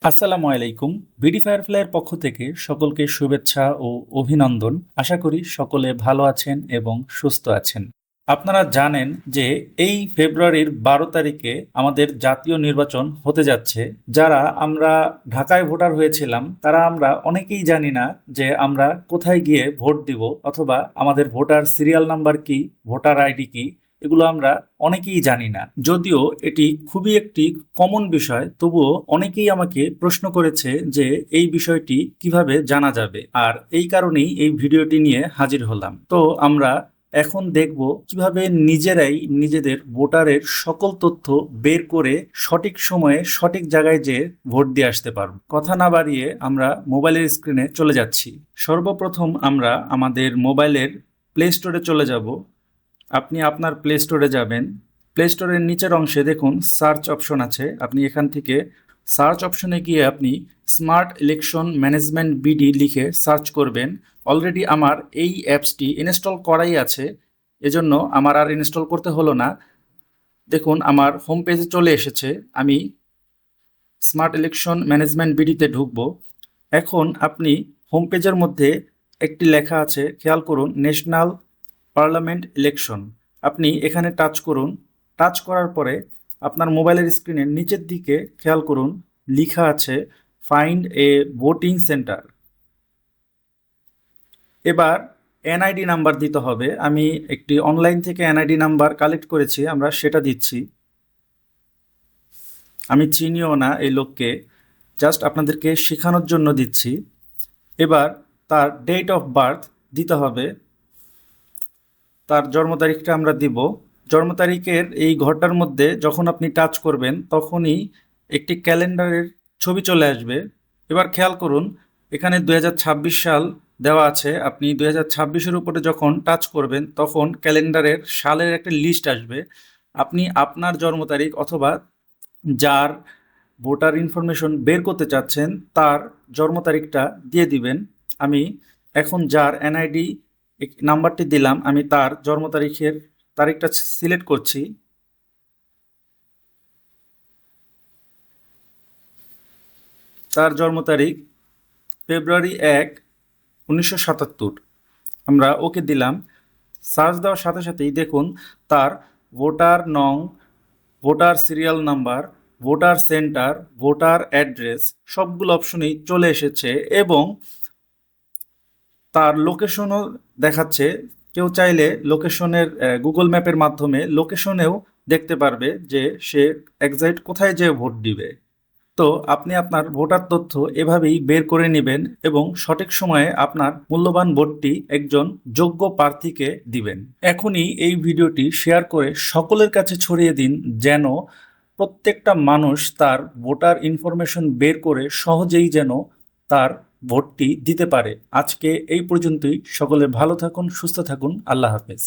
আসসালামু আলাইকুম। বিডি ফায়ারফ্লাইয়ের পক্ষ থেকে সকলকে শুভেচ্ছা ও অভিনন্দন। আশা করি সকলে ভালো আছেন এবং সুস্থ আছেন। আপনারা জানেন যে এই ফেব্রুয়ারির 12 তারিখে আমাদের জাতীয় নির্বাচন হতে যাচ্ছে। যারা আমরা ঢাকায় ভোটার হয়েছিলাম তারা আমরা অনেকেই জানি না যে আমরা কোথায় গিয়ে ভোট দিব, অথবা আমাদের ভোটার সিরিয়াল নাম্বার কি, ভোটার আইডি কি, এগুলো আমরা অনেকেই জানি না। যদিও এটি খুবই একটি কমন বিষয়, তবুও অনেকেই আমাকে প্রশ্ন করেছে যে এই বিষয়টি কিভাবে জানা যাবে, আর এই কারণেই এই ভিডিওটি নিয়ে হাজির হলাম। তো আমরা এখন দেখব কিভাবে নিজেরাই নিজেদের ভোটারের সকল তথ্য বের করে সঠিক সময়ে সঠিক জায়গায় যেয়ে ভোট দিয়ে আসতে পারব। কথা না বাড়িয়ে আমরা মোবাইলের স্ক্রিনে চলে যাচ্ছি। সর্বপ্রথম আমরা আমাদের মোবাইলের প্লে স্টোরে চলে যাব। আপনি আপনার প্লে স্টোরে যাবেন। প্লে স্টোরের নিচের অংশে দেখুন সার্চ অপশন আছে। আপনি এখান থেকে সার্চ অপশনে গিয়ে আপনি স্মার্ট ইলেকশন ম্যানেজমেন্ট বিডি লিখে সার্চ করবেন। অলরেডি আমার এই অ্যাপসটি ইনস্টল করাই আছে, এজন্য আমার আর ইনস্টল করতে হলো না। দেখুন আমার হোম পেজে চলে এসেছে। আমি স্মার্ট ইলেকশন ম্যানেজমেন্ট বিডিতে ঢুকবো। এখন আপনি হোম পেজের মধ্যে একটি লেখা আছে, খেয়াল করুন, ন্যাশনাল পার্লামেন্ট ইলেকশন। আপনি এখানে টাচ করুন। টাচ করার পরে আপনার মোবাইলের স্ক্রিনের নিচের দিকে খেয়াল করুন, লেখা আছে ফাইন্ড এ ভোটিং সেন্টার। এবার এনআইডি নাম্বার দিতে হবে। আমি একটি অনলাইন থেকে এনআইডি নাম্বার কালেক্ট করেছি, আমরা সেটা দিচ্ছি। আমি চিনিও না এই লোককে, জাস্ট আপনাদেরকে শেখানোর জন্য দিচ্ছি। এবার তার ডেট অফ বার্থ দিতে হবে, তার জন্ম তারিখটা আমরা দিব। জন্ম তারিখের এই ঘরটার মধ্যে যখন আপনি টাচ করবেন তখনই একটি ক্যালেন্ডারের ছবি চলে আসবে। এবার খেয়াল করুন, এখানে 2026 সাল দেওয়া আছে। আপনি 2026-এর উপরে যখন টাচ করবেন তখন ক্যালেন্ডারের সালের একটা লিস্ট আসবে। আপনি আপনার জন্ম তারিখ অথবা যার ভোটার ইনফরমেশন বের করতে চাচ্ছেন তার জন্ম তারিখটা দিয়ে দিবেন। আমি এখন যার এনআইডি নাম্বারটি দিলাম, আমি তার জন্ম তারিখটা সিলেক্ট করছি। তার জন্ম তারিখ ফেব্রুয়ারি 1, 1977। আমরা ওকে দিলাম। সার্চ দেওয়ার সাথে সাথেই দেখুন তার ভোটার নং, voter serial number, voter centre, voter address সবগুলো অপশনই চলে এসেছে এবং তার লোকেশনও দেখাচ্ছে। কেউ চাইলে লোকেশনের গুগল ম্যাপের মাধ্যমে লোকেশনেও দেখতে পারবে যে সে এক্সাক্ট কোথায় যেয়ে ভোট দিবে। তো আপনি আপনার ভোটার তথ্য এভাবেই বের করে নেবেন এবং সঠিক সময়ে আপনার মূল্যবান ভোটটি একজন যোগ্য প্রার্থীকে দিবেন। এখনই এই ভিডিওটি শেয়ার করে সকলের কাছে ছড়িয়ে দিন, যেন প্রত্যেকটা মানুষ তার ভোটার ইনফরমেশন বের করে সহজেই যেন তার ভোটটি দিতে পারে। আজকে এই পর্যন্তই। সকলে ভালো থাকুন, সুস্থ থাকুন। আল্লাহ হাফেজ।